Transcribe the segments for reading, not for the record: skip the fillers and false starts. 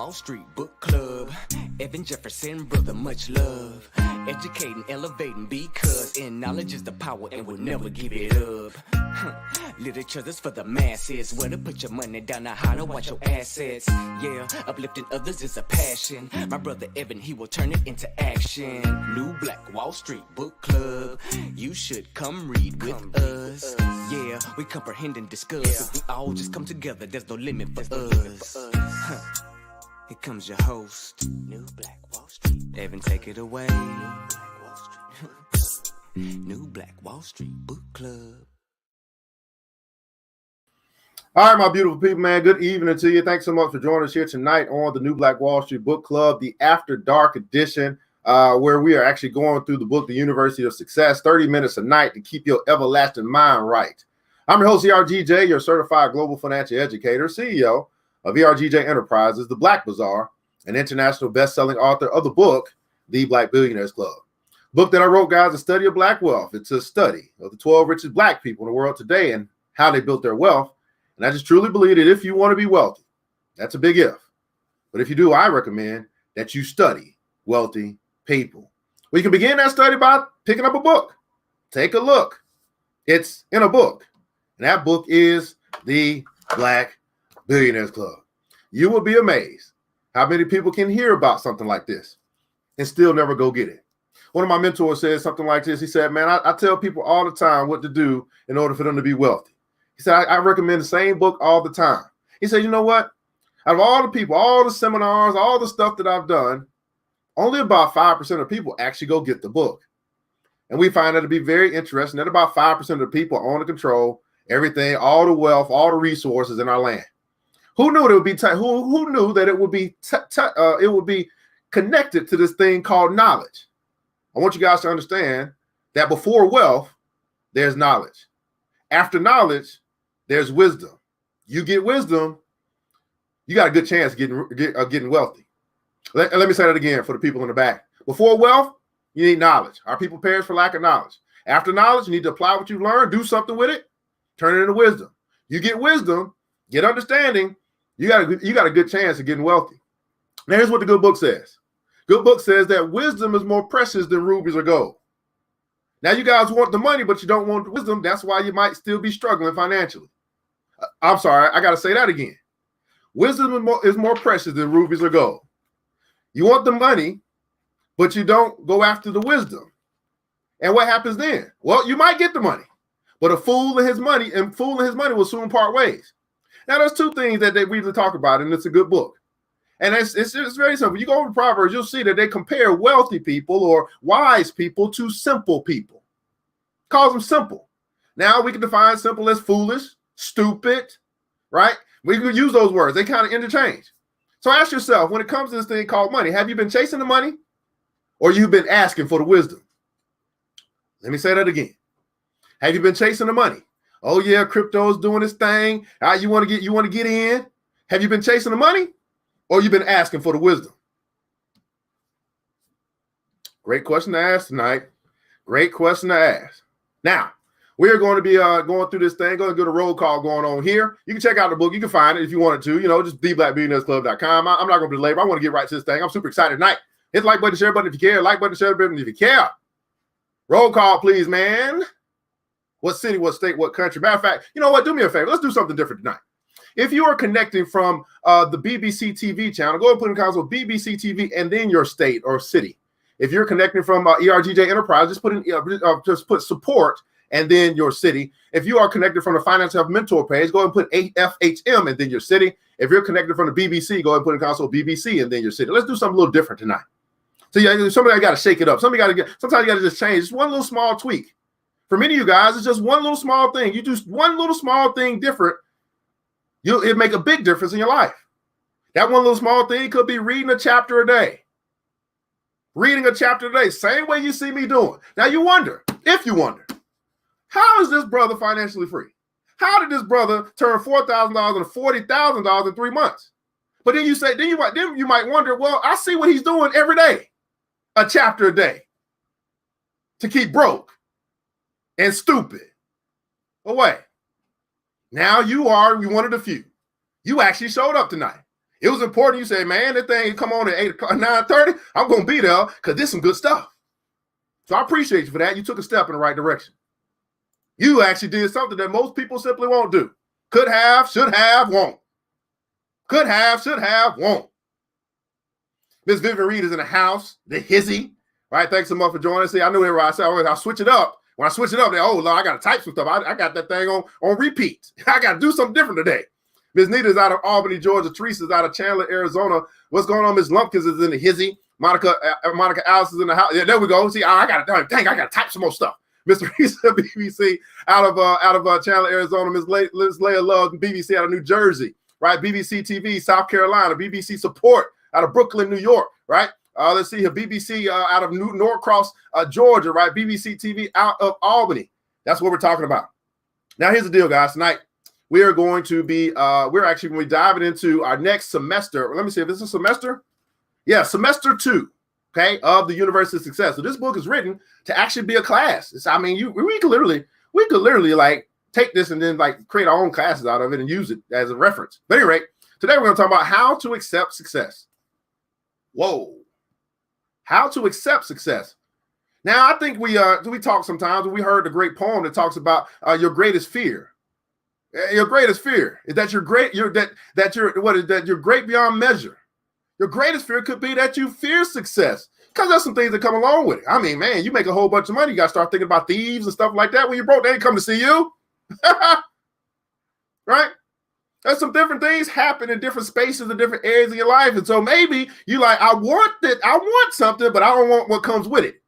Wall Street Book Club. Evan Jefferson, brother, much love. Educating, elevating, because in knowledge is the power and we'll never give it up. Literature that's for the masses. Where to put your money down, now how to watch your assets. Yeah, uplifting others is a passion. My brother Evan, he will turn it into action. New Black Wall Street Book Club. You should come read with us. Yeah, we comprehend and discuss. If we all just come together, there's no limit for us. Here comes your host, New Black Wall Street. Evan, take it away. New Black Wall Street Book Club. All right, my beautiful people, man. Good evening to you. Thanks so much for joining us here tonight on the New Black Wall Street Book Club, the After Dark edition, where we are actually going through the book, The University of Success, 30 minutes a night to keep your everlasting mind right. I'm your host, ERGJ, your certified global financial educator, CEO of ERGJ Enterprises, the Black Bazaar, an international best-selling author of the book, The Black Billionaires Club. Book that I wrote, guys, A Study of Black Wealth. It's a study of the 12 richest Black people in the world today and how they built their wealth. And I just truly believe that if you want to be wealthy, that's a big if. But if you do, I recommend that you study wealthy people. Well, you can begin that study by picking up a book. Take a look. It's in a book. And that book is The Black Billionaires Club. You will be amazed how many people can hear about something like this and still never go get it. One of my mentors said something like this. He said, man, I tell people all the time what to do in order for them to be wealthy. He said, I recommend the same book all the time. He said, you know what? Out of all the people, all the seminars, all the stuff that I've done, only about 5% of people actually go get the book. And we find that to be very interesting that about 5% of the people own and control everything, all the wealth, all the resources in our land. Who knew it would be? Who knew that it would be connected to this thing called knowledge? I want you guys to understand that before wealth, there's knowledge. After knowledge, there's wisdom. You get wisdom, you got a good chance of getting wealthy. Let me say that again for the people in the back. Before wealth, you need knowledge. Our people perish for lack of knowledge. After knowledge, you need to apply what you've learned, do something with it, turn it into wisdom. You get wisdom, get understanding, you got a good chance of getting wealthy. Now, here's what the good book says. Good book says that wisdom is more precious than rubies or gold. Now, you guys want the money, but you don't want the wisdom. That's why you might still be struggling financially. I'm sorry, I got to say that again. Wisdom is more precious than rubies or gold. You want the money, but you don't go after the wisdom. And what happens then? Well, you might get the money, but a fool and his money will soon part ways. Now, there's two things that they really talk about, and it's a good book. And it's very simple. You go over to Proverbs, you'll see that they compare wealthy people or wise people to simple people. Calls them simple. Now we can define simple as foolish, stupid, right? We can use those words. They kind of interchange. So ask yourself, when it comes to this thing called money, have you been chasing the money or you've been asking for the wisdom? Let me say that again. Have you been chasing the money? Oh yeah, crypto's doing its thing. You want to get in? Have you been chasing the money? Or you've been asking for the wisdom? Great question to ask tonight. Great question to ask. Now, we're going to be going through this thing. Going to get a roll call going on here. You can check out the book. You can find it if you wanted to. Just theblackbillionairesclub.com. I'm not going to belabor. I want to get right to this thing. I'm super excited tonight. Hit the like button, share button if you care. Like button, share button if you care. Roll call, please, man. What city, what state, what country? Matter of fact, you know what? Do me a favor. Let's do something different tonight. If you are connecting from the BBC TV channel, go ahead and put in console BBC TV and then your state or city. If you're connecting from ERGJ Enterprise, just put support and then your city. If you are connected from the Finance Health Mentor page, go ahead and put AFHM and then your city. If you're connected from the BBC, go ahead and put in console BBC and then your city. Let's do something a little different tonight. So yeah, somebody got to shake it up. Sometimes you got to just change. Just one little small tweak. For many of you guys, it's just one little small thing. You do one little small thing different. It'll make a big difference in your life. That one little small thing could be reading a chapter a day. Reading a chapter a day, same way you see me doing. Now you wonder, how is this brother financially free? How did this brother turn $4,000 into $40,000 in 3 months? But then you might wonder, well, I see what he's doing every day, a chapter a day, to keep broke and stupid away. Now you are one of the few. You actually showed up tonight. It was important. You say, man, that thing come on at 8 o'clock, 9:30. I'm going to be there because there's some good stuff. So I appreciate you for that. You took a step in the right direction. You actually did something that most people simply won't do. Could have, should have, won't. Could have, should have, won't. Miss Vivian Reed is in the house, the hizzy. Right, thanks so much for joining us. See, I knew everybody. I said, I'll switch it up. When I switch it up, oh, Lord, I got to type some stuff. I got that thing on repeat. I got to do something different today. Miss Nita's out of Albany, Georgia. Teresa's out of Chandler, Arizona. What's going on? Miss Lumpkins is in the hizzy. Monica Alice is in the house. Yeah, there we go. See, I got to type some more stuff. Miss Teresa, BBC, out of Chandler, Arizona. Miss Leia Love, BBC out of New Jersey. Right, BBC TV, South Carolina. BBC Support out of Brooklyn, New York. Right. Let's see here. BBC out of Norcross, Georgia, right? BBC TV out of Albany. That's what we're talking about. Now, here's the deal, guys. Tonight, we are going to be, we're actually going to be diving into our next semester. Let me see if this is a semester. Yeah, semester 2, okay, of the University of Success. So this book is written to actually be a class. I mean, we could literally like take this and then like create our own classes out of it and use it as a reference. But anyway, today we're going to talk about how to accept success. Whoa. How to accept success. Now, I think we talk sometimes. We heard the great poem that talks about your greatest fear. Your greatest fear is that you're great. You're great beyond measure. Your greatest fear could be that you fear success, because there's some things that come along with it. I mean, man, you make a whole bunch of money. You got to start thinking about thieves and stuff like that. When you're broke, they ain't come to see you, right? There's some different things happen in different spaces and different areas of your life. And so maybe you like, I want something, but I don't want what comes with it.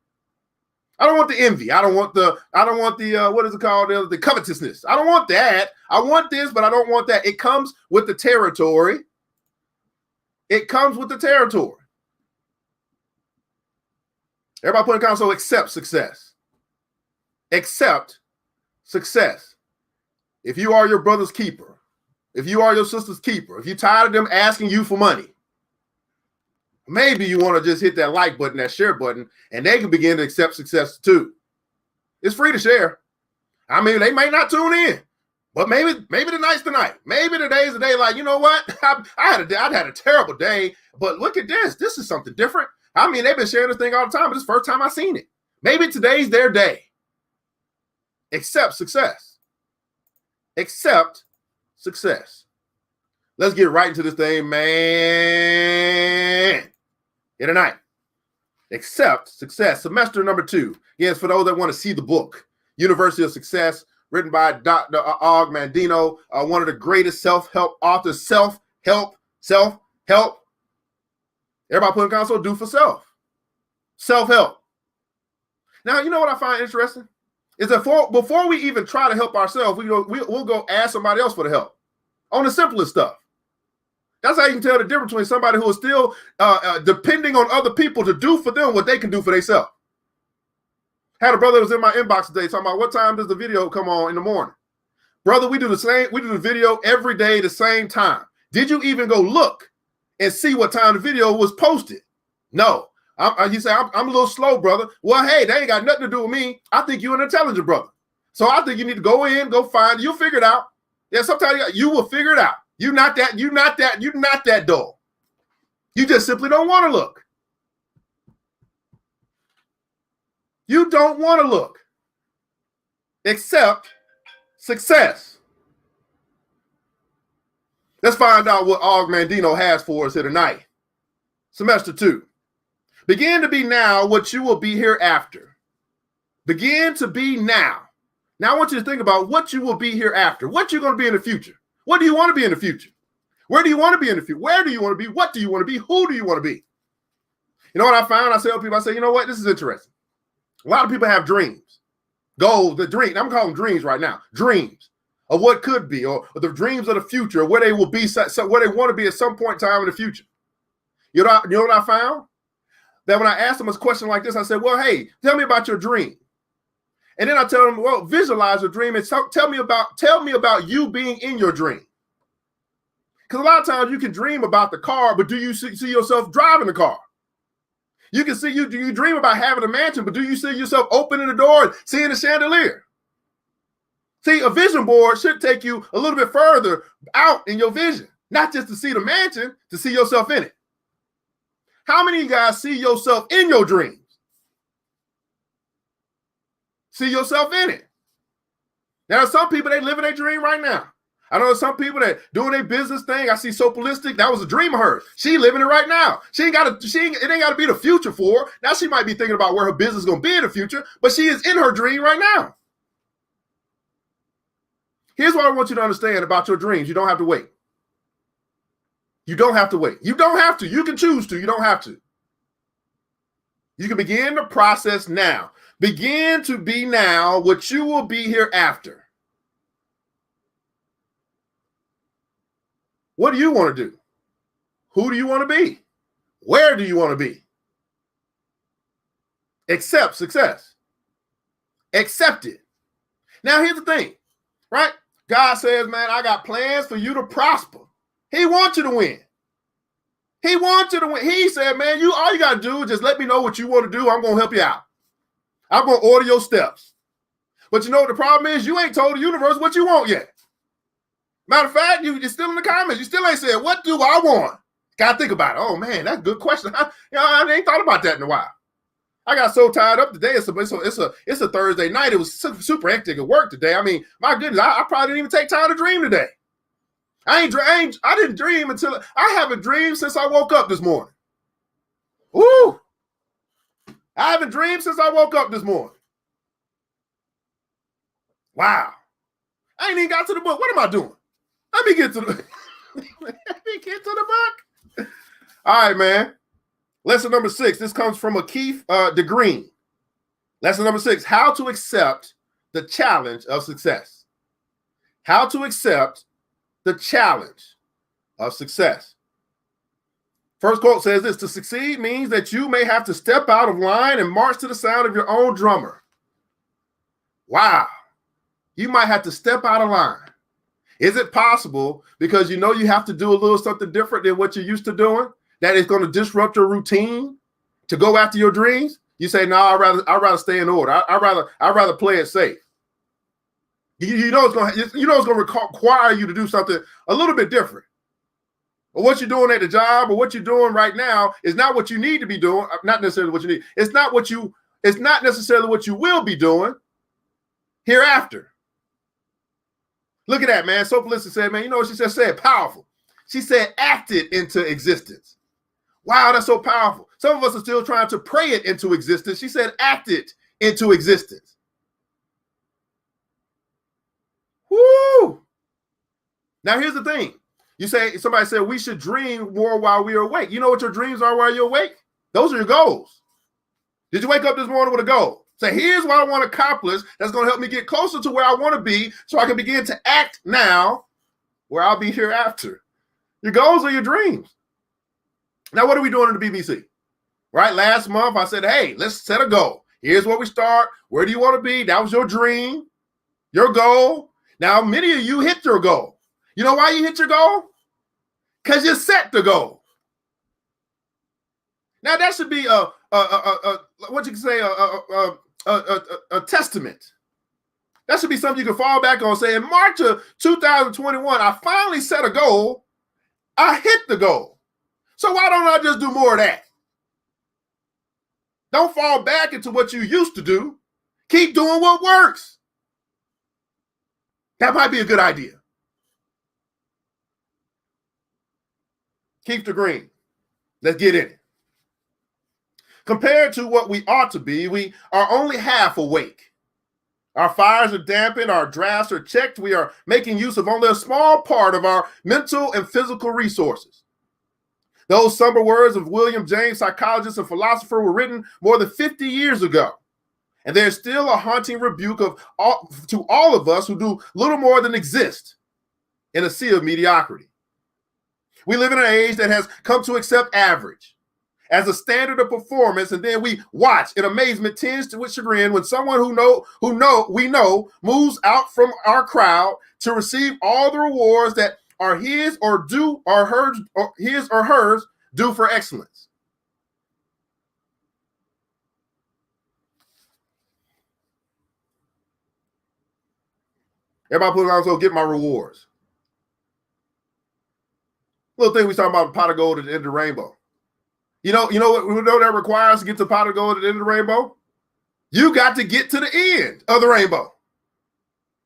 I don't want the envy. I don't want the what is it called? The covetousness. I don't want that. I want this, but I don't want that. It comes with the territory. It comes with the territory. Everybody put in console, accept success. Accept success. If you are your brother's keeper, if you are your sister's keeper, if you're tired of them asking you for money, maybe you want to just hit that like button, that share button, and they can begin to accept success too. It's free to share. I mean, they may not tune in, but maybe tonight's the night. Maybe today's the day. Like, you know what? I'd had a terrible day, but look at this. This is something different. I mean, they've been sharing this thing all the time, but it's the first time I've seen it. Maybe today's their day. Accept success. Accept success. Let's get right into this thing, man. Here tonight. Accept success. Semester number 2. Yes, for those that want to see the book, University of Success, written by Dr. Og Mandino, one of the greatest self-help authors. Self-help. Everybody put in console, do for self. Self-help. Now, you know what I find interesting? Is that before we even try to help ourselves, we'll go ask somebody else for the help on the simplest stuff. That's how you can tell the difference between somebody who is still depending on other people to do for them what they can do for themselves. Had a brother that was in my inbox today talking about what time does the video come on in the morning. Brother, we do the video every day the same time. Did you even go look and see what time the video was posted? No. You say, I'm a little slow, brother. Well, hey, they ain't got nothing to do with me. I think you're an intelligent brother. So I think you need to go in, go find, you'll figure it out. Yeah, sometimes you will figure it out. You're not that dull. You just simply don't want to look. You don't want to look. Accept success. Let's find out what Og Mandino has for us here tonight. Semester 2. Begin to be now what you will be hereafter. Begin to be now. Now I want you to think about what you will be hereafter. What you're going to be in the future. What do you want to be in the future? Where do you want to be in the future? Where do you want to be? What do you want to be? Who do you want to be? You know what I found? I tell people, I say, you know what? This is interesting. A lot of people have dreams. Goals, the dream. I'm calling them dreams right now. Dreams of what could be, or the dreams of the future, or where they will be, where they want to be at some point in time in the future. You know what I found? That when I asked them a question like this, I said, well, hey, tell me about your dream. And then I tell them, well, visualize your dream and tell me about you being in your dream. Because a lot of times you can dream about the car, but do you see yourself driving the car? You can see do you dream about having a mansion, but do you see yourself opening the door and seeing the chandelier? See, a vision board should take you a little bit further out in your vision. Not just to see the mansion, to see yourself in it. How many of you guys see yourself in your dreams? See yourself in it. There are some people, they live in their dream right now. I know some people that doing their business thing. I see Soapalistic. That was a dream of hers. She living it right now. It ain't got to be the future for her. Now she might be thinking about where her business is going to be in the future, but she is in her dream right now. Here's what I want you to understand about your dreams. You don't have to wait. You don't have to wait. You don't have to. You can choose to. You don't have to. You can begin the process now. Begin to be now what you will be hereafter. What do you want to do? Who do you want to be? Where do you want to be? Accept success. Accept it. Now, here's the thing, right? God says, man, I got plans for you to prosper. He wants you to win. He wants you to win. He said, man, all you got to do is just let me know what you want to do. I'm going to help you out. I'm going to order your steps. But you know what the problem is? You ain't told the universe what you want yet. Matter of fact, you're still in the comments. You still ain't said, what do I want? Got to think about it. Oh, man, that's a good question. I ain't thought about that in a while. I got so tied up today. It's a Thursday night. It was super hectic at work today. I mean, my goodness, I probably didn't even take time to dream today. I didn't dream until I haven't dreamed since I woke up this morning. Woo! I haven't dreamed since I woke up this morning. Wow. I ain't even got to the book. What am I doing? Let me get to the book. All right, man. Lesson number 6. This comes from a Keith DeGreen. Lesson number 6. How to accept the challenge of success. How to accept the challenge of success. First quote says this: to succeed means that you may have to step out of line and march to the sound of your own drummer. Wow. You might have to step out of line. Is it possible, because you know you have to do a little something different than what you're used to doing, that is going to disrupt your routine to go after your dreams? You say, no, I'd rather stay in order. I'd rather play it safe. You know it's going to require you to do something a little bit different. Or what you're doing at the job, or what you're doing right now is not what you need to be doing. Not necessarily what you need. It's not necessarily what you will be doing hereafter. Look at that, man. Soapalistic said, man, you know what she said? Powerful. She said, act it into existence. Wow, that's so powerful. Some of us are still trying to pray it into existence. She said, act it into existence. Woo! Now, here's the thing. Somebody said we should dream more while we are awake. You know what your dreams are while you're awake? Those are your goals. Did you wake up this morning with a goal? Say, here's what I want to accomplish that's going to help me get closer to where I want to be so I can begin to act now where I'll be hereafter. Your goals are your dreams. Now, what are we doing in the BBC? Right? Last month, I said, hey, let's set a goal. Here's where we start. Where do you want to be? That was your dream, your goal. Now, many of you hit your goal. You know why you hit your goal? Because you set the goal. Now, that should be a testament. That should be something you can fall back on. Say, in March of 2021, I finally set a goal. I hit the goal. So why don't I just do more of that? Don't fall back into what you used to do. Keep doing what works. That might be a good idea. Keep the green. Let's get in it. Compared to what we ought to be, we are only half awake. Our fires are dampened, our drafts are checked. We are making use of only a small part of our mental and physical resources. Those somber words of William James, psychologist and philosopher, were written more than 50 years ago. And there's still a haunting rebuke to all of us who do little more than exist in a sea of mediocrity. We live in an age that has come to accept average as a standard of performance, and then we watch in amazement, tinged with chagrin, when someone we know moves out from our crowd to receive all the rewards that are his or hers due for excellence. Everybody put it on, so get my rewards. Little thing we talking about, pot of gold at the end of the rainbow. You know what that requires to get to pot of gold at the end of the rainbow? You got to get to the end of the rainbow.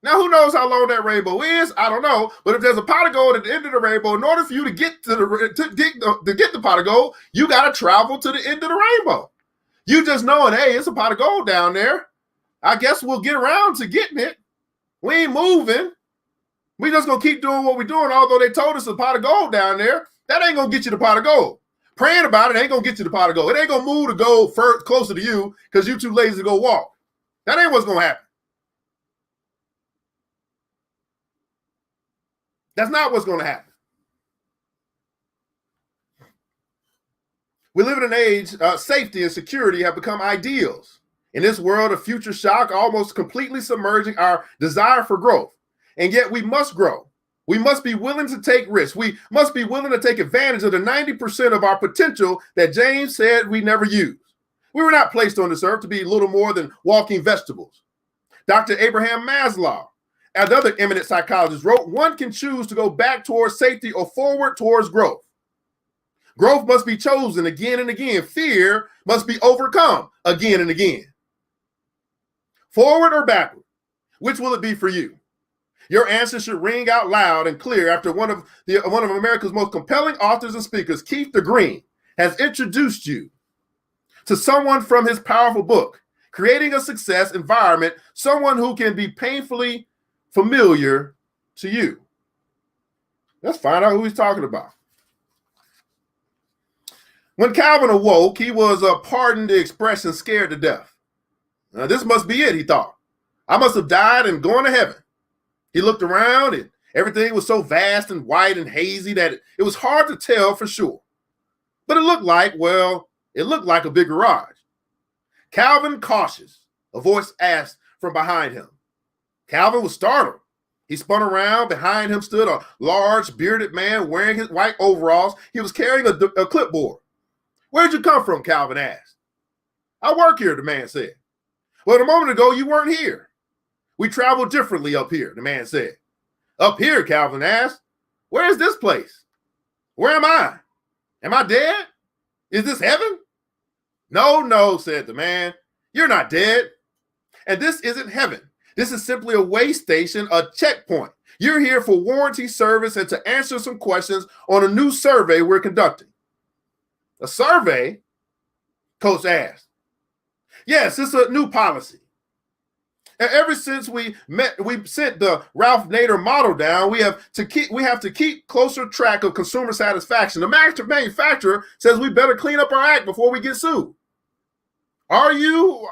Now, who knows how long that rainbow is? I don't know. But if there's a pot of gold at the end of the rainbow, in order for you to get to get the pot of gold, you got to travel to the end of the rainbow. You just knowing, hey, it's a pot of gold down there. I guess we'll get around to getting it. We ain't moving. We just gonna keep doing what we're doing. Although they told us a pot of gold down there, that ain't gonna get you the pot of gold. Praying about it ain't gonna get you the pot of gold. It ain't gonna move the gold closer to you because you're too lazy to go walk. That ain't what's gonna happen. That's not what's going to happen. We live in an age, safety and security have become ideals. In this world of future shock, almost completely submerging our desire for growth. And yet we must grow. We must be willing to take risks. We must be willing to take advantage of the 90% of our potential that James said we never use. We were not placed on this earth to be little more than walking vegetables. Dr. Abraham Maslow, as other eminent psychologists wrote, one can choose to go back towards safety or forward towards growth. Growth must be chosen again and again. Fear must be overcome again and again. Forward or backward? Which will it be for you? Your answer should ring out loud and clear after one of America's most compelling authors and speakers, Keith the Green, has introduced you to someone from his powerful book, Creating a Success Environment, someone who can be painfully familiar to you. Let's find out who he's talking about. When Calvin awoke, he was, pardon the expression, scared to death. Now, this must be it, he thought. I must have died and gone to heaven. He looked around and everything was so vast and white and hazy that it was hard to tell for sure. But it looked like a big garage. Calvin, cautious, a voice asked from behind him. Calvin was startled. He spun around. Behind him stood a large, bearded man wearing his white overalls. He was carrying a clipboard. Where'd you come from? Calvin asked. I work here, the man said. Well, a moment ago, you weren't here. We travel differently up here, the man said. Up here, Calvin asked. Where is this place? Where am I? Am I dead? Is this heaven? No, said the man. You're not dead. And this isn't heaven. This is simply a way station, a checkpoint. You're here for warranty service and to answer some questions on a new survey we're conducting. A survey? Coach asked. Yes, it's a new policy. And ever since we sent the Ralph Nader model down, we have to keep closer track of consumer satisfaction. The manufacturer says we better clean up our act before we get sued. Are you?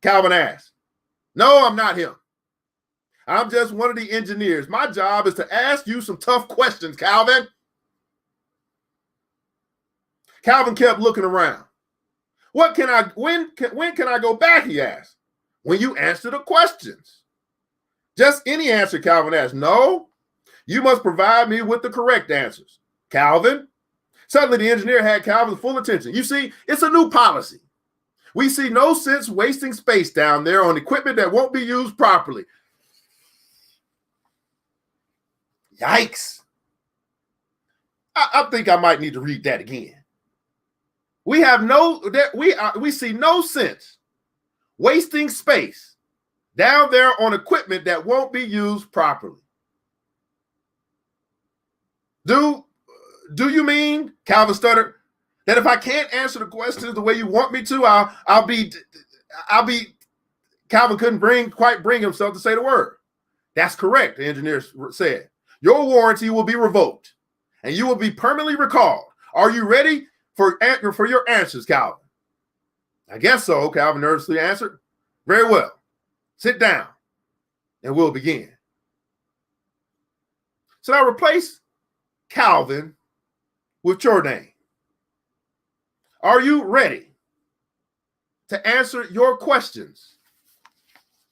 Calvin asked. No, I'm not him. I'm just one of the engineers. My job is to ask you some tough questions, Calvin. Calvin kept looking around. When can I go back, he asked. When you answer the questions. Just any answer, Calvin asked. No, you must provide me with the correct answers. Calvin. Suddenly the engineer had Calvin's full attention. You see, it's a new policy. We see no sense wasting space down there on equipment that won't be used properly. Yikes. I think I might need to read that again. We see no sense wasting space down there on equipment that won't be used properly. Do you mean, Calvin stuttered, that if I can't answer the questions the way you want me to, I'll be Calvin couldn't quite bring himself to say the word. That's correct, the engineer said. Your warranty will be revoked and you will be permanently recalled. Are you ready for your answers, Calvin? I guess so, Calvin nervously answered. Very well. Sit down and we'll begin. So now replace Calvin with your name. Are you ready to answer your questions,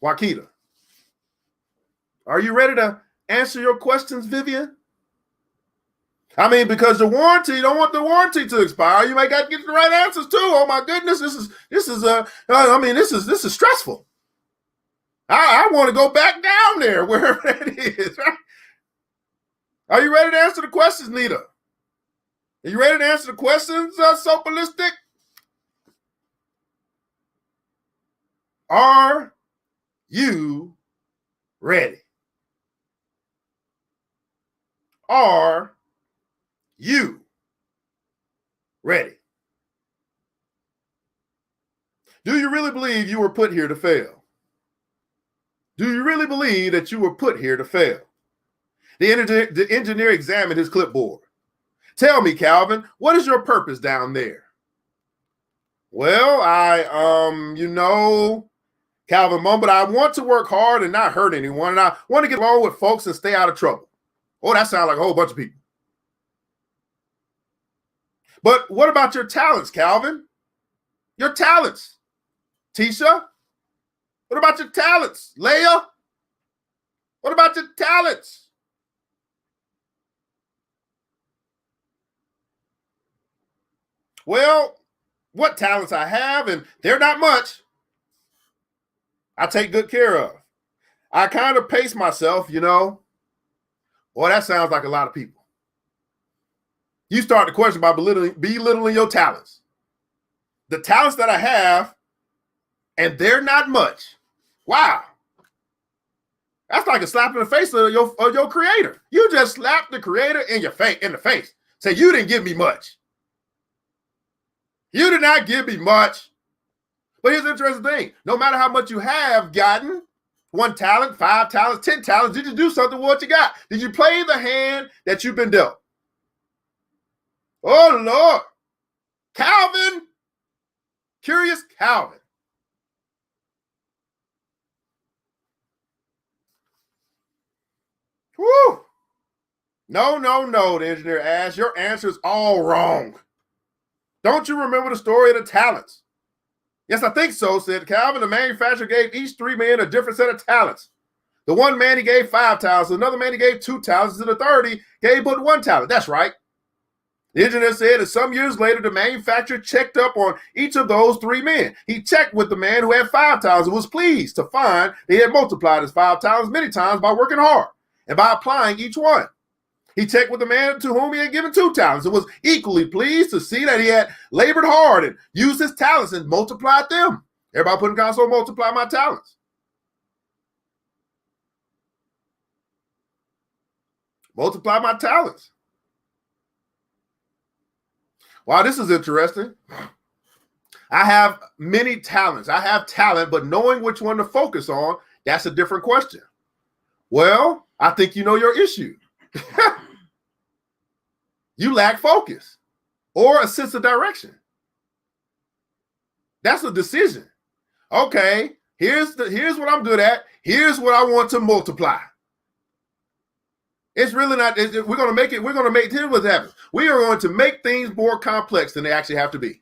Wakita? Are you ready to answer your questions, Vivian? I mean, because the warranty, you don't want the warranty to expire. You might got to get the right answers too. Oh my goodness, this is stressful. I want to go back down there, wherever it is. Right? Are you ready to answer the questions, Nita? Are you ready to answer the questions, Sopalistic? Are you ready? Are you ready? Do you really believe you were put here to fail? Do you really believe that you were put here to fail? The engineer examined his clipboard. Tell me, Calvin, what is your purpose down there? Well, Calvin mumbled, I want to work hard and not hurt anyone, and I want to get along with folks and stay out of trouble. Oh, that sounds like a whole bunch of people. But what about your talents, Calvin? Your talents, Tisha? What about your talents, Leah? What about your talents? Well, what talents I have, and they're not much, I take good care of. I kind of pace myself, Boy, that sounds like a lot of people. You start the question by belittling your talents. The talents that I have, and they're not much. Wow. That's like a slap in the face of your creator. You just slapped the creator in the face. Say, you didn't give me much. You did not give me much. But here's the interesting thing. No matter how much you have gotten, 1 talent, 5 talents, 10 talents, did you do something with what you got? Did you play the hand that you've been dealt? Oh, Lord. Calvin. Curious Calvin. Woo. No, the engineer asked. Your answer's all wrong. Don't you remember the story of the talents? Yes, I think so, said Calvin. The manufacturer gave each 3 men a different set of talents. The one man he gave 5 talents, another man he gave 2 talents, and the third he gave but 1 talent. That's right. The engineer said that some years later, the manufacturer checked up on each of those 3 men. He checked with the man who had 5 talents and was pleased to find he had multiplied his 5 talents many times by working hard and by applying each one. He checked with the man to whom he had given 2 talents and was equally pleased to see that he had labored hard and used his talents and multiplied them. Everybody put in console, multiply my talents. Multiply my talents. Wow, this is interesting. I have many talents. I have talent, but knowing which one to focus on, that's a different question. Well, I think you know your issue. You lack focus or a sense of direction. That's a decision. Okay, here's what I'm good at. Here's what I want to multiply. It's really not. We're going to make it. We're going to make. Here's what happens. We are going to make things more complex than they actually have to be.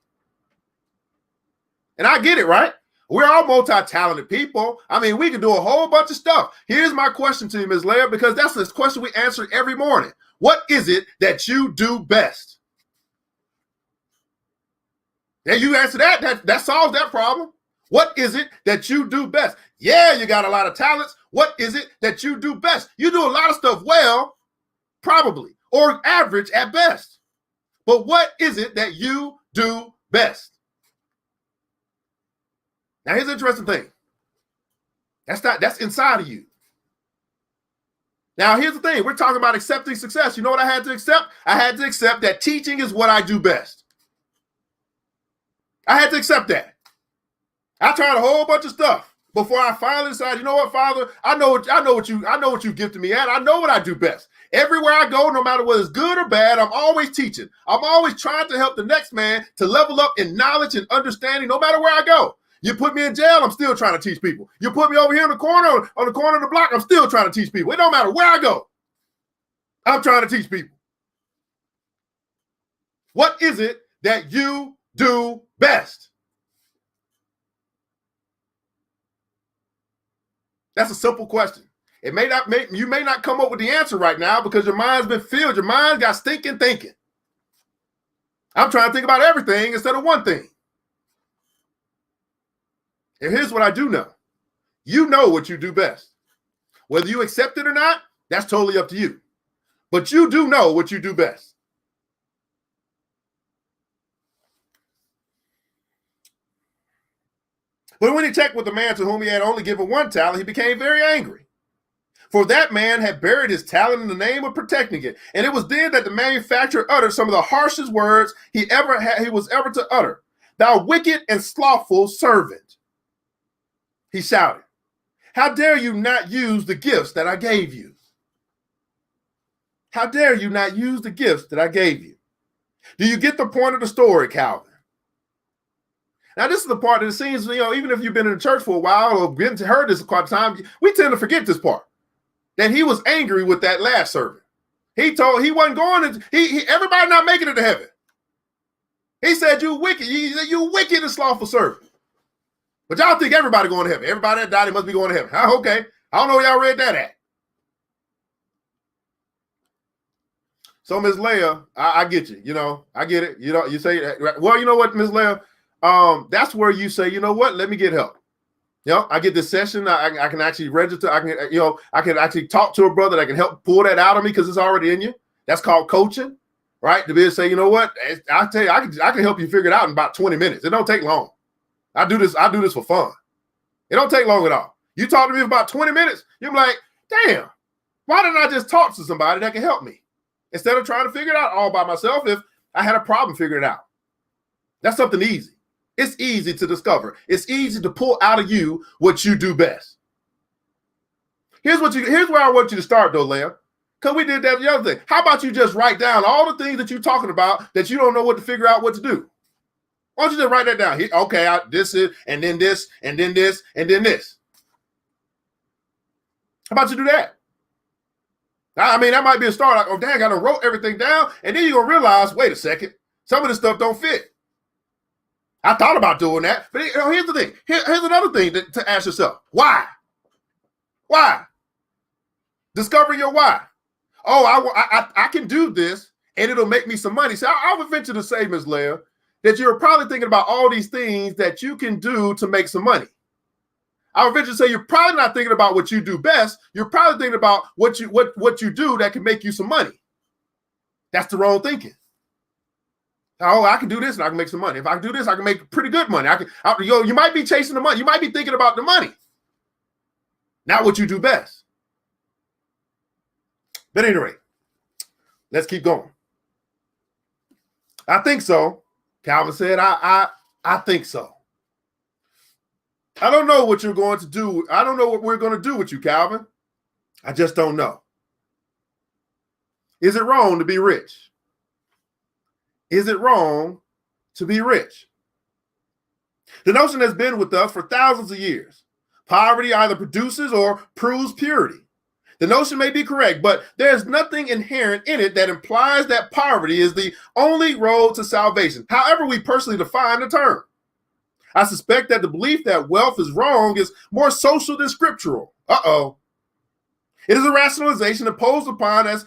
And I get it, right? We're all multi-talented people. I mean, we can do a whole bunch of stuff. Here's my question to you, Ms. Leah, because that's this question we answer every morning. What is it that you do best? And you answer that solves that problem. What is it that you do best? Yeah, you got a lot of talents. What is it that you do best? You do a lot of stuff well, probably, or average at best. But what is it that you do best? Now, here's the interesting thing. That's inside of you. Now, here's the thing. We're talking about accepting success. You know what I had to accept? I had to accept that teaching is what I do best. I had to accept that. I tried a whole bunch of stuff before I finally decided, you know what, Father? I know what you gifted me at. I know what I do best. Everywhere I go, no matter whether it's good or bad, I'm always teaching. I'm always trying to help the next man to level up in knowledge and understanding, no matter where I go. You put me in jail, I'm still trying to teach people. You put me over here in the corner, on the corner of the block, I'm still trying to teach people. It don't matter where I go. I'm trying to teach people. What is it that you do best? That's a simple question. You may not come up with the answer right now because your mind's been filled. Your mind got stinking thinking. I'm trying to think about everything instead of one thing. And here's what I do know. You know what you do best. Whether you accept it or not, that's totally up to you. but you do know what you do best. But when he checked with the man to whom he had only given 1 talent, he became very angry. For that man had buried his talent in the name of protecting it. And it was then that the manufacturer uttered some of the harshest words he was ever to utter. Thou wicked and slothful servant, he shouted. How dare you not use the gifts that I gave you? How dare you not use the gifts that I gave you? Do you get the point of the story, Calvin? Now, this is the part that it seems, even if you've been in the church for a while or heard this quite a time, we tend to forget this part. That he was angry with that last servant. He wasn't going to, everybody not making it to heaven. He said, you wicked, you wicked and slothful servant. But y'all think everybody going to heaven. Everybody that died, must be going to heaven. Okay. I don't know where y'all read that at. So, Ms. Leah, I get you, I get it. You say, well, you know what, Ms. Leah, that's where you say, you know what, let me get help. I get this session. I can actually register. I can actually talk to a brother that can help pull that out of me because it's already in you. That's called coaching, right? To be able to say, you know what, I tell you, I can help you figure it out in about 20 minutes. It don't take long. I do this for fun. It don't take long at all. You talk to me for about 20 minutes, you're like, damn, why didn't I just talk to somebody that can help me? Instead of trying to figure it out all by myself if I had a problem figuring it out. That's something easy. It's easy to discover. It's easy to pull out of you what you do best. Here's where I want you to start, though, Leah. Because we did that the other thing. How about you just write down all the things that you're talking about that you don't know what to figure out what to do? Why don't you just write that down? Okay, this is, and then this, and then this, and then this. How about you do that? I mean, that might be a start. Like, oh, dang, I done wrote everything down. And then you're going to realize, wait a second, some of this stuff don't fit. I thought about doing that. But here's the thing. Here's another thing to ask yourself. Why? Why? Discover your why. Oh, I can do this, and it'll make me some money. So I would venture to say, Ms. Leah, that you're probably thinking about all these things that you can do to make some money. I would venture to say you're probably not thinking about what you do best. You're probably thinking about what you do that can make you some money. That's the wrong thinking. Oh, I can do this and I can make some money. If I can do this, I can make pretty good money. You might be chasing the money. You might be thinking about the money, not what you do best. But anyway, let's keep going. I think so. Calvin said, I think so. I don't know what you're going to do. I don't know what we're going to do with you, Calvin. I just don't know. Is it wrong to be rich? Is it wrong to be rich? The notion has been with us for thousands of years. Poverty either produces or proves purity. The notion may be correct, but there's nothing inherent in it that implies that poverty is the only road to salvation, however we personally define the term. I suspect that the belief that wealth is wrong is more social than scriptural. It is a rationalization imposed upon as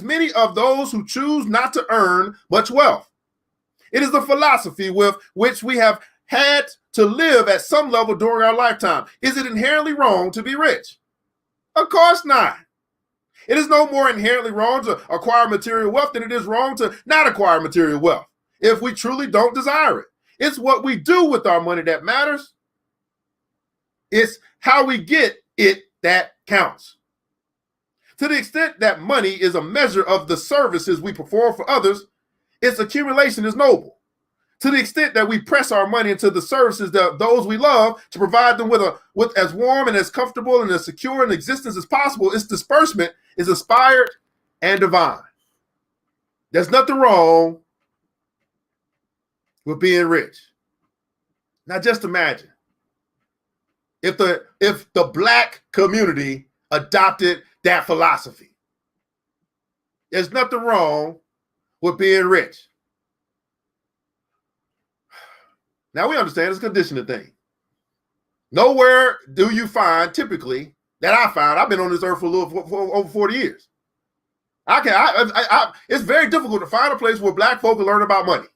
many of those who choose not to earn much wealth. It is the philosophy with which we have had to live at some level during our lifetime. Is it inherently wrong to be rich? Of course not. It is no more inherently wrong to acquire material wealth than it is wrong to not acquire material wealth if we truly don't desire it. It's what we do with our money that matters. It's how we get it that counts. To the extent that money is a measure of the services we perform for others, its accumulation is noble. To the extent that we press our money into the services that those we love to provide them with as warm and as comfortable and as secure an existence as possible, its disbursement is inspired and divine. There's nothing wrong with being rich. Now just imagine if the Black community adopted that philosophy. There's nothing wrong with being rich. Now we understand it's a conditioning thing. Nowhere do you find typically that I've been on this earth for over 40 years. It's very difficult to find a place where Black folk can learn about money.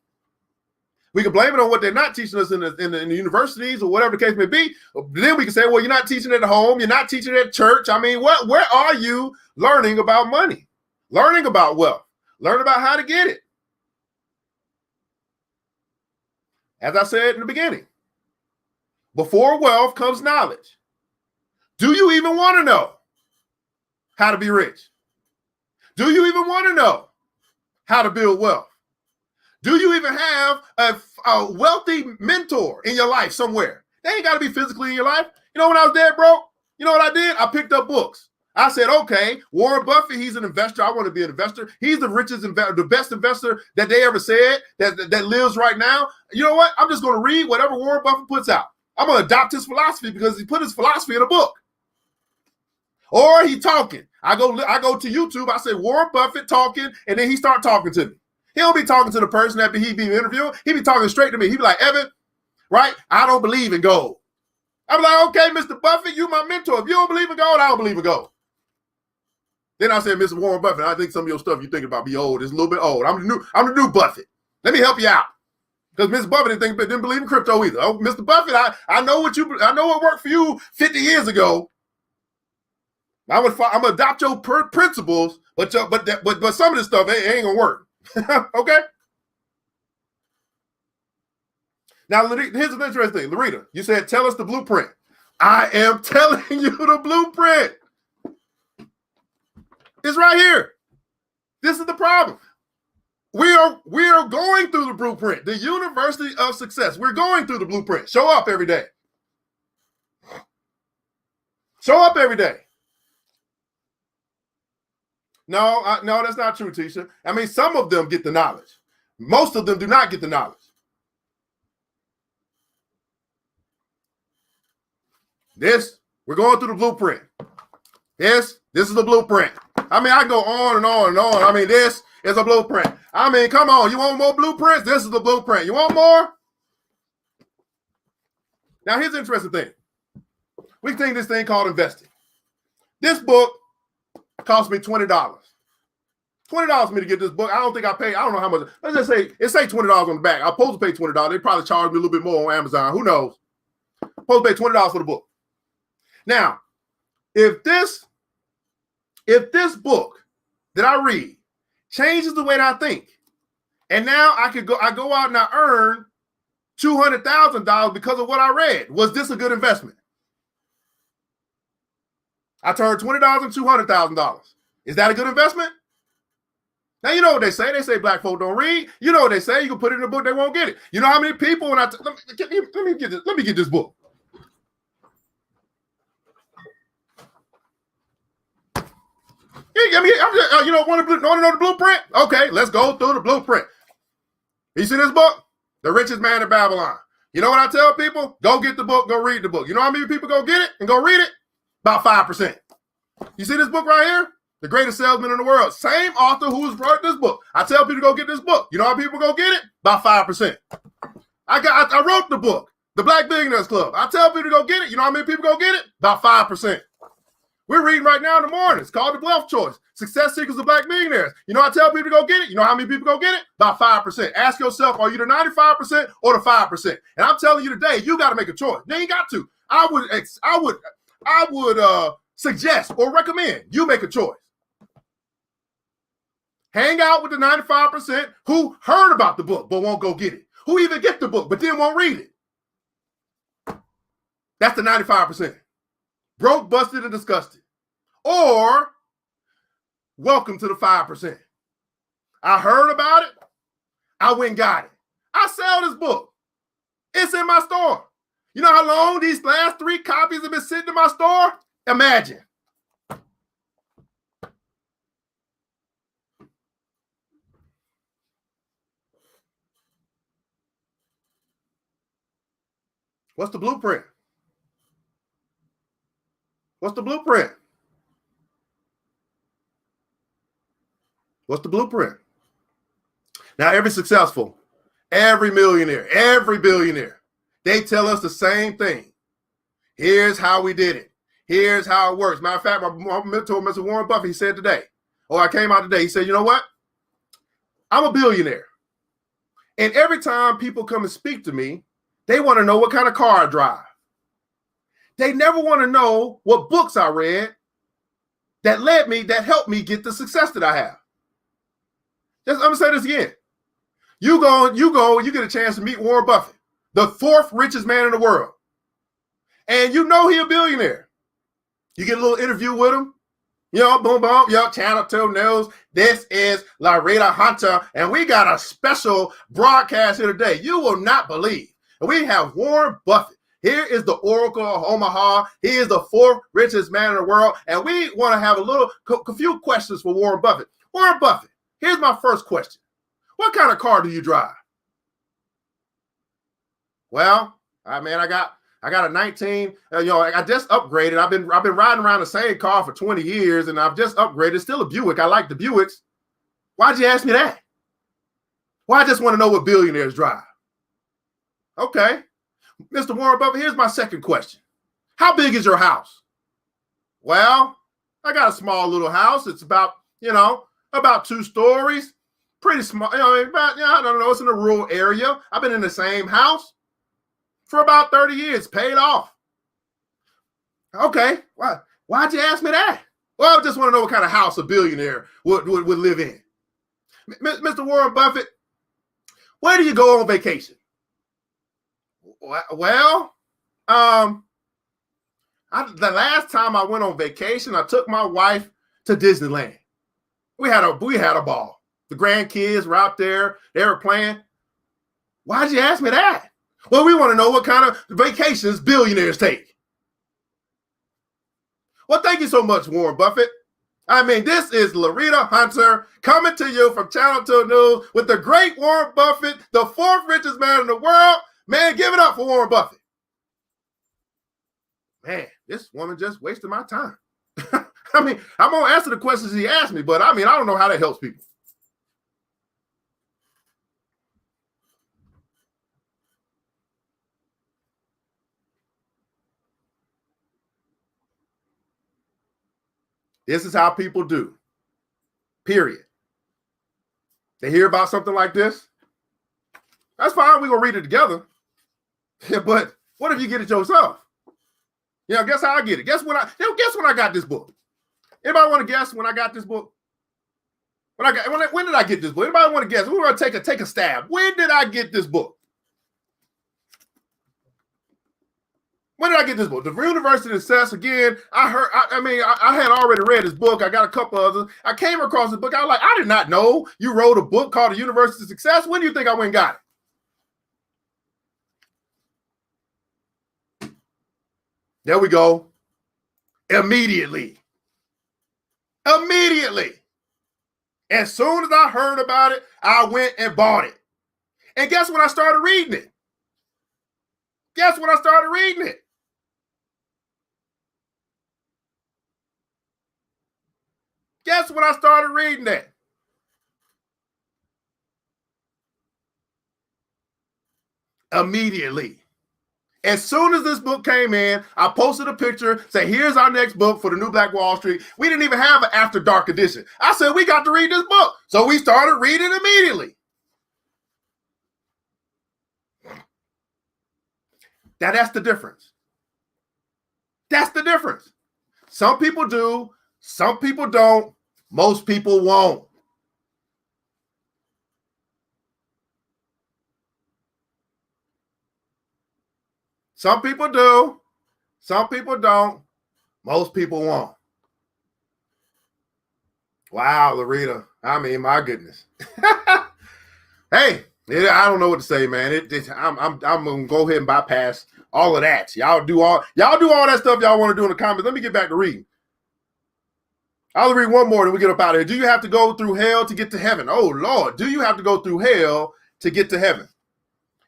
We can blame it on what they're not teaching us in the universities or whatever the case may be. Then we can say, well, you're not teaching it at home. You're not teaching it at church. I mean, where are you learning about money, learning about wealth, learning about how to get it? As I said in the beginning, before wealth comes knowledge. Do you even want to know how to be rich? Do you even want to know how to build wealth? Do you even have a wealthy mentor in your life somewhere? They ain't got to be physically in your life. You know, when I was dead broke, you know what I did? I picked up books. I said, okay, Warren Buffett, he's an investor. I want to be an investor. He's the richest, the best investor that they ever said that lives right now. You know what? I'm just going to read whatever Warren Buffett puts out. I'm going to adopt his philosophy because he put his philosophy in a book. Or he talking. I go to YouTube. I say Warren Buffett talking, and then he start talking to me. He don't be talking to the person after he be interviewing. He be talking straight to me. He be like, Evan, right? I don't believe in gold. I'm like, okay, Mr. Buffett, you my mentor. If you don't believe in gold, I don't believe in gold. Then I said, Mr. Warren Buffett, I think some of your stuff you thinking about be old. It's a little bit old. I'm the new Buffett. Let me help you out. Because Mr. Buffett didn't believe in crypto either. Oh, Mr. Buffett, I know what worked for you 50 years ago. I'm gonna adopt your principles, but some of this stuff ain't gonna work. Okay. Now here's an interesting thing, Larita. You said tell us the blueprint. I am telling you the blueprint. It's right here. This is the problem. We are going through the blueprint. The University of Success. We're going through the blueprint. Show up every day. Show up every day. No, that's not true, Tisha. I mean, some of them get the knowledge. Most of them do not get the knowledge. We're going through the blueprint. This is the blueprint. I mean, I go on and on and on. I mean, this is a blueprint. I mean, come on. You want more blueprints? This is the blueprint. You want more? Now, here's the interesting thing. We think this thing called investing. This book cost me $20. $20 for me to get this book. I don't think I paid. I don't know how much. Let's just say it say $20 on the back. I'm supposed to pay $20. They probably charge me a little bit more on Amazon. Who knows? I'm supposed to pay $20 for the book. Now, if this book that I read changes the way that I think, and now I go out and I earn $200,000 because of what I read, was this a good investment? I turned $20 into $200,000. Is that a good investment? Now, you know what they say. They say black folk don't read. You know what they say. You can put it in a book, they won't get it. You know how many people, let me get this book. Want to know the blueprint? Okay, let's go through the blueprint. You see this book? The Richest Man in Babylon. You know what I tell people? Go get the book, go read the book. You know how many people go get it and go read it? About 5%. You see this book right here? The Greatest Salesman in the World. Same author who's wrote this book. I tell people to go get this book. You know how people go get it? About 5%. I wrote the book, The Black Billionaires Club. I tell people to go get it. You know how many people go get it? About 5%. We're reading right now in the morning. It's called The Wealth Choice. Success Seekers of Black Millionaires. You know, I tell people to go get it. You know how many people go get it? About 5%. Ask yourself, are you the 95% or the 5%? And I'm telling you today, you got to make a choice. You ain't got to. I would suggest or recommend you make a choice. Hang out with the 95% who heard about the book but won't go get it. Who even get the book but then won't read it. That's the 95%. Broke, busted, and disgusted. Or welcome to the 5%. I heard about it. I went and got it. I sell this book. It's in my store. You know how long these last 3 copies have been sitting in my store? Imagine. What's the blueprint? What's the blueprint? What's the blueprint? Now, every successful, every millionaire, every billionaire, they tell us the same thing. Here's how we did it. Here's how it works. Matter of fact, my mentor, Mr. Warren Buffett, he said today, I came out today. He said, you know what? I'm a billionaire. And every time people come and speak to me, they want to know what kind of car I drive. They never want to know what books I read that helped me get the success that I have. I'm gonna say this again. You get a chance to meet Warren Buffett, the fourth richest man in the world. And you know he's a billionaire. You get a little interview with him. Boom, boom, Channel 2 News. This is Larita Hunter, and we got a special broadcast here today. You will not believe. And we have Warren Buffett. Here is the Oracle of Omaha. He is the fourth richest man in the world. And we want to have a few questions for Warren Buffett. Warren Buffett, here's my first question. What kind of car do you drive? Well, I got a 19. I just upgraded. I've been riding around the same car for 20 years, and I've just upgraded. It's still a Buick. I like the Buicks. Why'd you ask me that? Well, I just want to know what billionaires drive. Okay. Mr. Warren Buffett, here's my second question. How big is your house? Well, I got a small little house. It's about 2 stories. Pretty small. I don't know. It's in a rural area. I've been in the same house for about 30 years, paid off. Okay. Why'd you ask me that? Well, I just want to know what kind of house a billionaire would live in. Mr. Warren Buffett, where do you go on vacation? Well, the last time I went on vacation, I took my wife to Disneyland. We had a ball. The grandkids were out there. They were playing. Why'd you ask me that? Well, we want to know what kind of vacations billionaires take. Well, thank you so much, Warren Buffett. This is Larita Hunter coming to you from Channel 2 News with the great Warren Buffett, the fourth richest man in the world. Man, give it up for Warren Buffett. Man, this woman just wasted my time. I'm going to answer the questions he asked me, but I don't know how that helps people. This is how people do. Period. They hear about something like this. That's fine. We're going to read it together. Yeah, but what if you get it yourself? Guess how I get it? Guess when I got this book? Anybody want to guess when I got this book? When did I get this book? Anybody want to guess? We're going to take a stab. When did I get this book? When did I get this book? The University of Success. Again, I had already read this book. I got a couple others. I came across this book. I was like, I did not know you wrote a book called The University of Success. When do you think I went and got it? There we go. Immediately. As soon as I heard about it, I went and bought it. And guess when I started reading it? Guess when I started reading it? Guess when I started reading it? Immediately. As soon as this book came in, I posted a picture, say, here's our next book for the New Black Wall Street. We didn't even have an After Dark edition. I said, we got to read this book. So we started reading immediately. That's the difference. That's the difference. Some people do, some people don't, most people won't. Some people do, some people don't, most people won't. Wow, Larita. My goodness. Hey, I don't know what to say, man. I'm gonna go ahead and bypass all of that. Y'all do all that stuff y'all want to do in the comments. Let me get back to reading. I'll read one more and we get up out of here. Do you have to go through hell to get to heaven? Oh Lord, do you have to go through hell to get to heaven?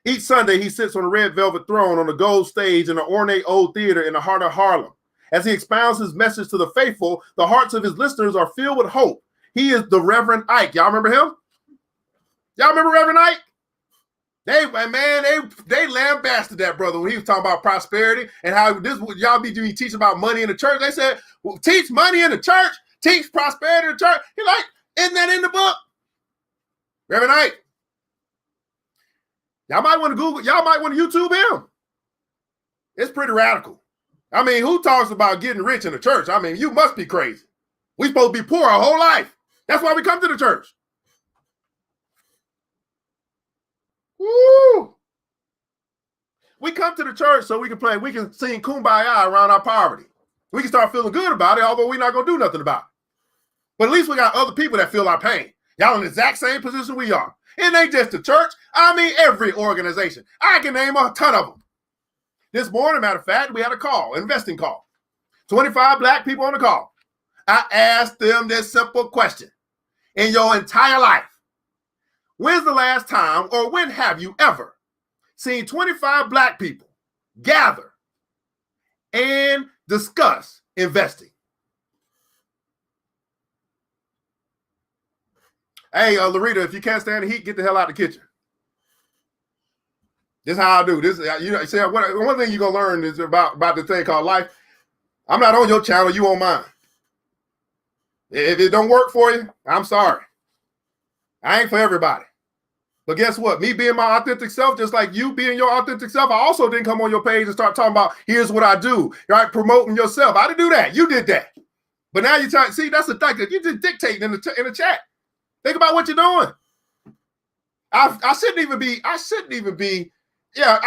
Each Sunday, he sits on a red velvet throne on a gold stage in an ornate old theater in the heart of Harlem. As he expounds his message to the faithful, the hearts of his listeners are filled with hope. He is the Reverend Ike. Y'all remember him? Y'all remember Reverend Ike? They lambasted that brother when he was talking about prosperity and how this would y'all be doing teaching about money in the church. They said, well, teach money in the church, teach prosperity in the church. He's like, isn't that in the book? Reverend Ike. Y'all might want to Google, y'all might want to YouTube him. It's pretty radical. I mean, who talks about getting rich in the church? I mean, you must be crazy. We supposed to be poor our whole life. That's why we come to the church. Woo! We come to the church so we can sing Kumbaya around our poverty. We can start feeling good about it, although we're not going to do nothing about it. But at least we got other people that feel our pain. Y'all in the exact same position we are. It ain't just the church. I mean, every organization. I can name a ton of them. This morning, matter of fact, we had a call, an investing call. 25 black people on the call. I asked them this simple question. In your entire life, when's the last time or when have you ever seen 25 black people gather and discuss investing? Hey, Larita, if you can't stand the heat, get the hell out of the kitchen. This is how I do. This, you know, see, one thing you're gonna learn is about this thing called life. I'm not on your channel, you on mine. If it don't work for you, I'm sorry. I ain't for everybody. But guess what? Me being my authentic self, just like you being your authentic self, I also didn't come on your page and start talking about here's what I do, right? Promoting yourself. I didn't do that. You did that. But now you're trying. See, that's the thing that you just dictating in the chat. Think about what you're doing. I shouldn't even be. Yeah,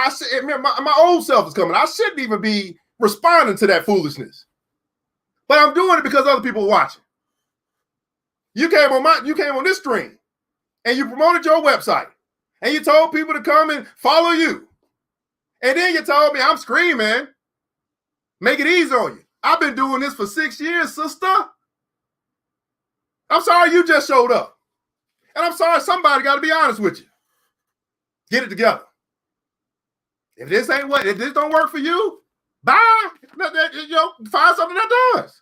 my old self is coming. I shouldn't even be responding to that foolishness. But I'm doing it because other people are watching. You came on this stream and you promoted your website and you told people to come and follow you. And then you told me I'm screaming, make it easy on you. I've been doing this for 6 years, sister. I'm sorry you just showed up. And I'm sorry somebody got to be honest with you. Get it together. If this don't work for you, bye. Find something that does.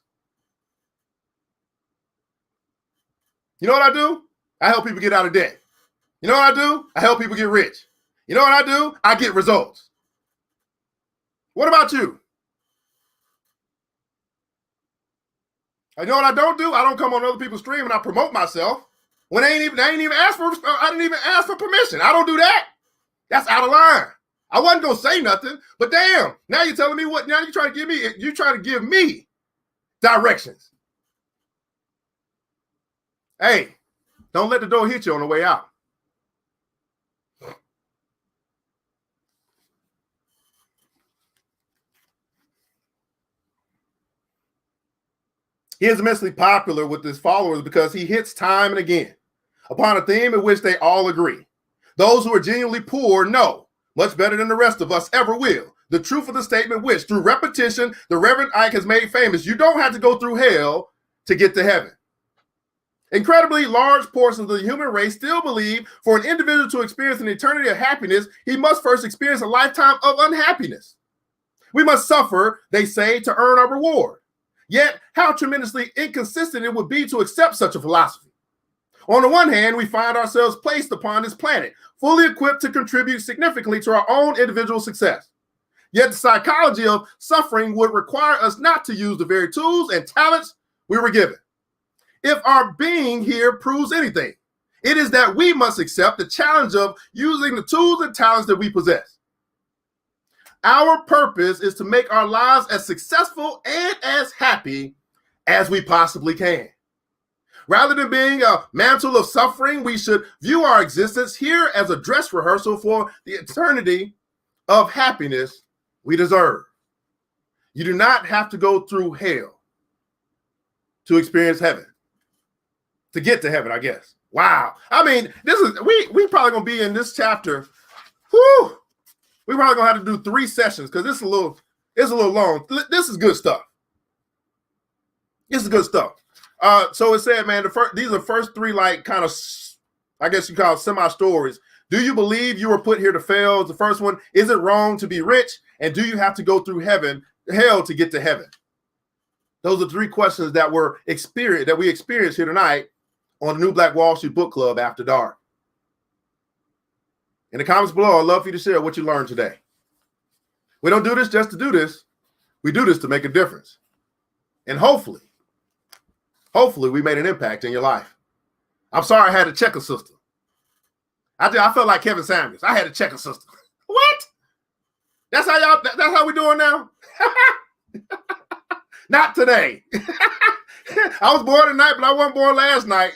You know what I do? I help people get out of debt. You know what I do? I help people get rich. You know what I do? I get results. What about you? You know what I don't do? I don't come on other people's stream and I promote myself when I didn't even ask for permission. I don't do that. That's out of line. I wasn't gonna say nothing, but damn, now you're telling me what? Now you're trying to give me directions. Hey, don't let the door hit you on the way out. He is immensely popular with his followers because he hits time and again upon a theme in which they all agree. Those who are genuinely poor know, much better than the rest of us ever will, the truth of the statement which, through repetition, the Reverend Ike has made famous. You don't have to go through hell to get to heaven. Incredibly large portions of the human race still believe for an individual to experience an eternity of happiness, he must first experience a lifetime of unhappiness. We must suffer, they say, to earn our reward. Yet, how tremendously inconsistent it would be to accept such a philosophy. On the one hand, we find ourselves placed upon this planet, fully equipped to contribute significantly to our own individual success. Yet the psychology of suffering would require us not to use the very tools and talents we were given. If our being here proves anything, it is that we must accept the challenge of using the tools and talents that we possess. Our purpose is to make our lives as successful and as happy as we possibly can. Rather than being a mantle of suffering, we should view our existence here as a dress rehearsal for the eternity of happiness we deserve. You do not have to go through hell to experience heaven, to get to heaven, I guess. Wow. I mean, we probably gonna be in this chapter. Whew, we probably gonna have to do 3 sessions because it's a little long. This is good stuff. This is good stuff. So it said, man, these are the first 3, like, kind of, I guess you call it semi-stories. Do you believe you were put here to fail? The first one, is it wrong to be rich? And do you have to go through hell to get to heaven? Those are 3 questions that we experienced here tonight on the New Black Wall Street Book Club After Dark. In the comments below, I'd love for you to share what you learned today. We don't do this just to do this. We do this to make a difference. And hopefully we made an impact in your life. I'm sorry I had to check a sister. I felt like Kevin Samuels. I had to check a sister. What? That's how we doing now? Not today. I was born tonight, but I wasn't born last night.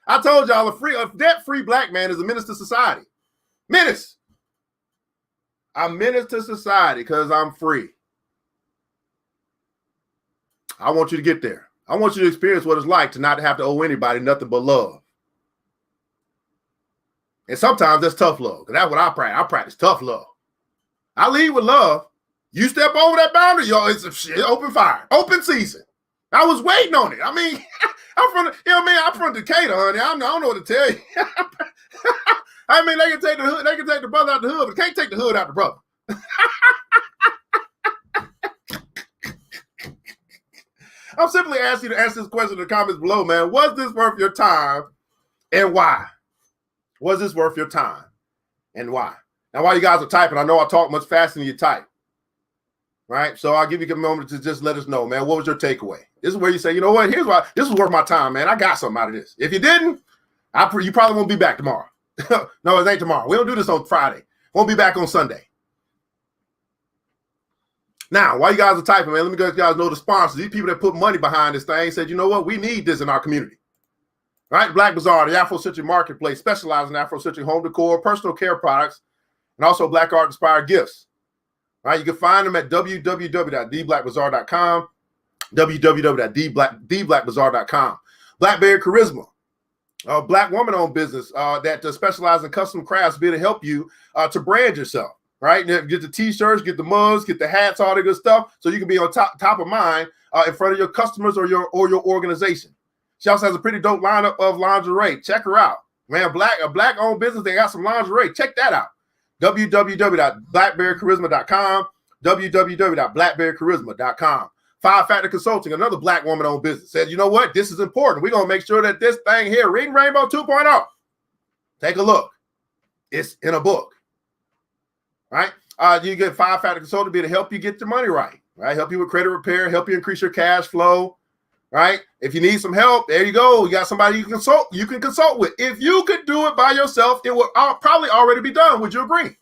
I told y'all a debt-free black man is a menace to society. Menace. I'm menace to society because I'm free. I want you to get there. I want you to experience what it's like to not have to owe anybody nothing but love. And sometimes that's tough love, because that's what I practice. I practice tough love. I lead with love. You step over that boundary, y'all, it's open fire, open season. I was waiting on it. I mean, I'm from Decatur, honey. I don't know what to tell you. I mean, they can take the hood, they can take the brother out the hood, but can't take the hood out the brother. I'm simply asking you to answer this question in the comments below, man. Was this worth your time and why? Was this worth your time and why? Now, while you guys are typing, I know I talk much faster than you type, right? So I'll give you a moment to just let us know, man, what was your takeaway? This is where you say, you know what, here's why this was worth my time, man. I got something out of this. If you didn't, you probably won't be back tomorrow. No, it ain't tomorrow. We don't do this on Friday. Won't be back on Sunday. Now, while you guys are typing, man, let me let you guys know the sponsors. These people that put money behind this thing said, you know what, we need this in our community. Right? Black Bazaar, the Afrocentric marketplace, specializing in Afrocentric home decor, personal care products, and also Black art inspired gifts. Right? You can find them at www.theblackbazaar.com, www.theblackbazaar.com. Blackberry Charisma, a Black woman-owned business that specializes in custom crafts, be able to help you to brand yourself. Right? Get the t-shirts, get the mugs, get the hats, all the good stuff, so you can be on top of mind in front of your customers or your organization. She also has a pretty dope lineup of lingerie. Check her out. Man, a black-owned business, they got some lingerie. Check that out. www.blackberrycharisma.com, www.blackberrycharisma.com. 5 Factor Consulting, another Black woman-owned business, said, you know what? This is important. We're going to make sure that this thing here, Ring Rainbow 2.0, take a look. It's in a book. Right? You get 5 Factor Consulting to be to help you get your money right. Right? Help you with credit repair, help you increase your cash flow. Right? If you need some help, there you go. You got somebody you can consult with. If you could do it by yourself, it would probably already be done. Would you agree?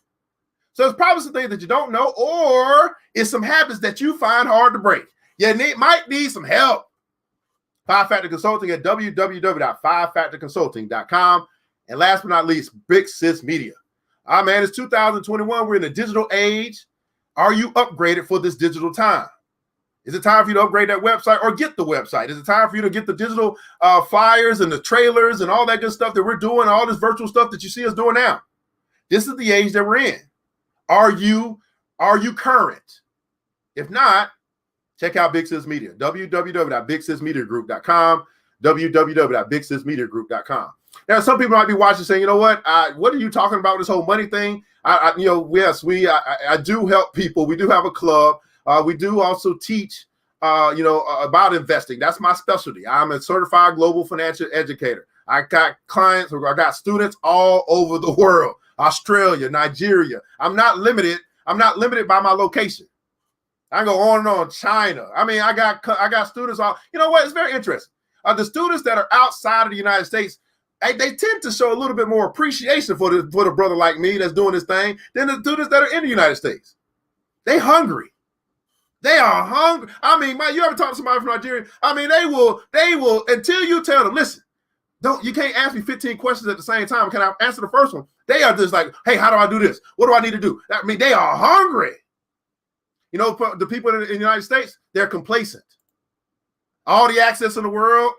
So it's probably some things that you don't know, or it's some habits that you find hard to break. You might need some help. 5 Factor Consulting at www.5factorconsulting.com. And last but not least, Big Sis Media. Man, it's 2021. We're in a digital age. Are you upgraded for this digital time? Is it time for you to upgrade that website or get the website? Is it time for you to get the digital flyers and the trailers and all that good stuff that we're doing, all this virtual stuff that you see us doing now? This is the age that we're in. Are you current? If not, check out Big Sis Media, www.bigsismediagroup.com, www.bigsismediagroup.com. Now, some people might be watching saying, you know what are you talking about, this whole money thing? I do help people. We do have a club. We do also teach, about investing. That's my specialty. I'm a certified global financial educator. I got clients, or I got students all over the world, Australia, Nigeria. I'm not limited by my location. I go on and on. China. I mean, I got students all. You know what? It's very interesting. The students that are outside of the United States, they tend to show a little bit more appreciation for the brother like me that's doing this thing than the students that are in the United States. They hungry. They are hungry. I mean, you ever talk to somebody from Nigeria? I mean, they will, until you tell them, listen, you can't ask me 15 questions at the same time. Can I answer the first one? They are just like, hey, how do I do this? What do I need to do? I mean, they are hungry. You know, the people in the United States, they're complacent. All the access in the world,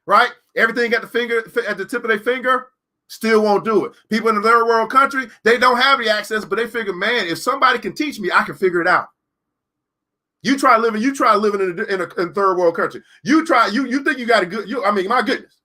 right? Everything at the tip of their finger, still won't do it. People in a third world country, they don't have the access, but they figure, man, if somebody can teach me, I can figure it out. You try living in a third world country. You think you got a good, my goodness.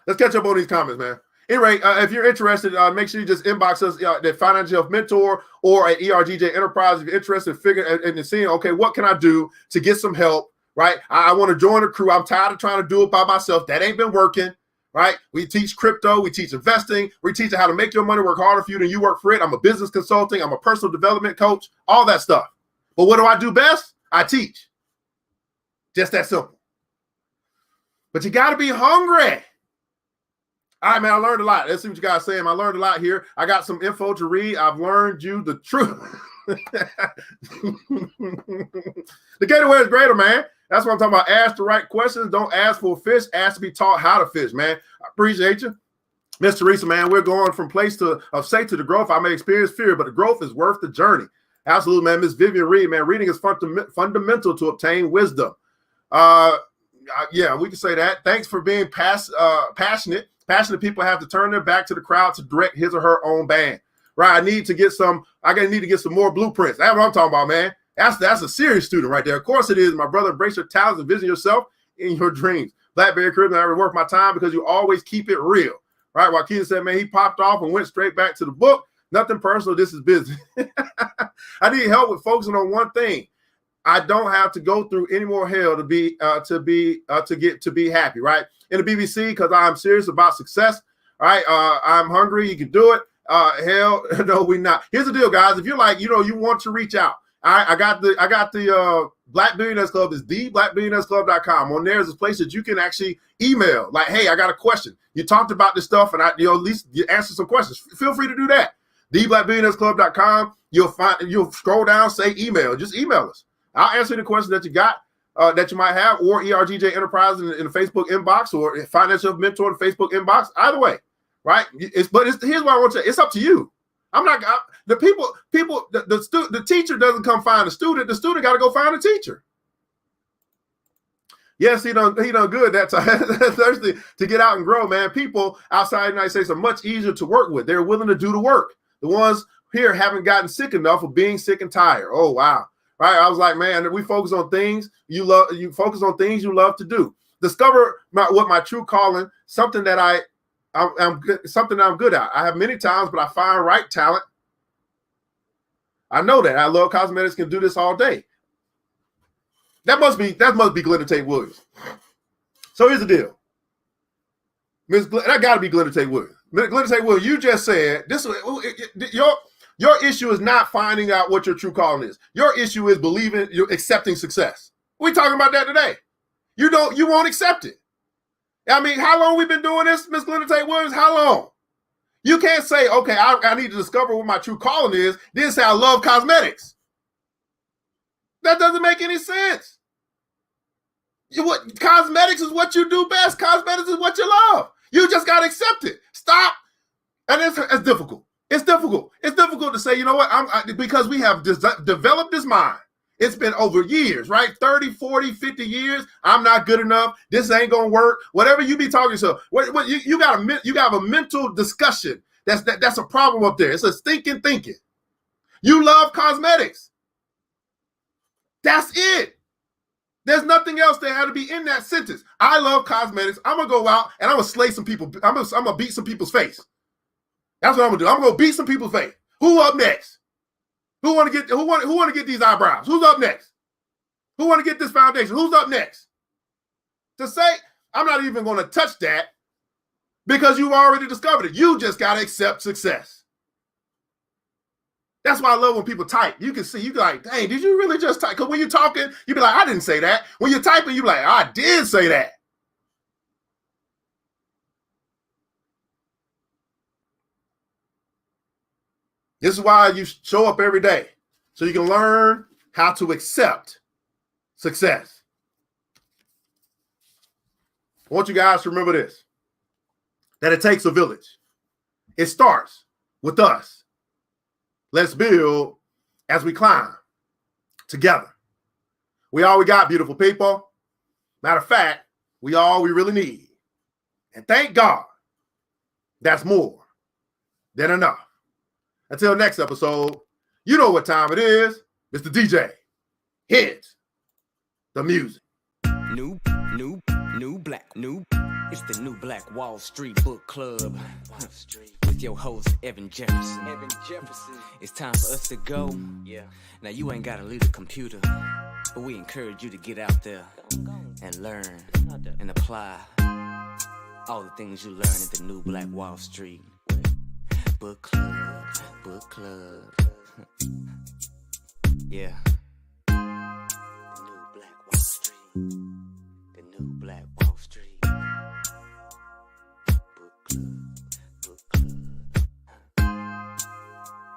Let's catch up on these comments, man. Anyway, if you're interested, make sure you just inbox us at Financial Health Mentor or at ERGJ Enterprise. If you're interested in seeing, okay, what can I do to get some help, right? I want to join a crew. I'm tired of trying to do it by myself. That ain't been working, right? We teach crypto. We teach investing. We teach how to make your money work harder for you than you work for it. I'm a business consulting. I'm a personal development coach, all that stuff. But what do I do best? I teach. Just that simple. but you got to be hungry. All right, man, I learned a lot. Let's see what you guys are saying. I learned a lot here. I got some info to read. I've learned you the truth. The getaway is greater, man. That's what I'm talking about. Ask the right questions. Don't ask for a fish. Ask to be taught how to fish, man. I appreciate you. Miss Teresa, man, we're going from place of sight to the growth. I may experience fear, but the growth is worth the journey. Absolutely, man. Miss Vivian Reed, man, reading is fundamental to obtain wisdom. Yeah, we can say that. Thanks for being passionate. Passionate people have to turn their back to the crowd to direct his or her own band. Right? I need to get some more blueprints. That's what I'm talking about, man. That's a serious student right there. Of course it is, my brother. Embrace your talents and vision yourself in your dreams. Blackberry Caribbean, I worth my time because you always keep it real. Right? Joaquin said, man, he popped off and went straight back to the book. Nothing personal. This is business. I need help with focusing on one thing. I don't have to go through any more hell to be happy. Right? In the BBC, because I'm serious about success. All right. I'm hungry. You can do it. Hell, no, we not. Here's the deal, guys. If you're like, you want to reach out. I got the Black Billionaires Club is theblackbillionairesclub.com. On there is a place that you can actually email. Like, hey, I got a question. You talked about this stuff, and at least you answer some questions. Feel free to do that. theblackbillionairesclub.com. You'll scroll down, say email. Just email us. I'll answer the questions that you got, that you might have, or ERGJ Enterprise in the Facebook inbox, or Financial Mentor in the Facebook inbox. Either way, right? Here's what I want to say. It's up to you. The teacher doesn't come find the student. The student got to go find a teacher. Yes, he done good that time. Thirsty to get out and grow, man. People outside the United States are much easier to work with. They're willing to do the work. The ones here haven't gotten sick enough of being sick and tired. Oh, wow. Right? I was like, man, we focus on things you love. You focus on things you love to do. Discover what my true calling, something that I'm good at. I have many talents, but I find right talent. I know that. I love cosmetics, can do this all day. That must be Glenda Tate Williams. So here's the deal. That got to be Glenda Tate Williams. Glenda Tate Williams, you just said this. Your issue is not finding out what your true calling is. Your issue is you're accepting success. We're talking about that today. You won't accept it. I mean, how long we been doing this, Miss Glenda Tate Williams? How long? You can't say, okay, I need to discover what my true calling is, then say I love cosmetics. That doesn't make any sense. Cosmetics is what you do best. Cosmetics is what you love. You just got to accept it. Stop. And it's difficult. It's difficult. It's difficult to say, you know what, because we have developed this mind. It's been over years, right? 30, 40, 50 years. I'm not good enough. This ain't going to work. Whatever you be talking to, you got a mental discussion. That's a problem up there. It's a thinking. You love cosmetics. That's it. There's nothing else that had to be in that sentence. I love cosmetics. I'm going to go out and I'm going to slay some people. I'm going to beat some people's face. That's what I'm going to do. I'm going to beat some people's face. Who up next? Who want to get these eyebrows? Who's up next? Who want to get this foundation? Who's up next? To say, I'm not even going to touch that because you've already discovered it. You just got to accept success. That's why I love when people type. You can see, you be like, dang, did you really just type? Because when you're talking, you be like, I didn't say that. When you're typing, you be like, I did say that. This is why you show up every day, so you can learn how to accept success. I want you guys to remember this, that it takes a village. It starts with us. Let's build as we climb together. We all we got, beautiful people. Matter of fact, we all we really need. And thank God, that's more than enough. Until next episode, you know what time it is. Mr. DJ, hit the music. It's the new Black Wall Street Book Club. With your host, Evan Jefferson. It's time for us to go. Yeah. Now, you ain't got to leave the computer, but we encourage you to get out there and learn and apply all the things you learn at the new Black Wall Street Book Club. Yeah. The new Black Wall Street.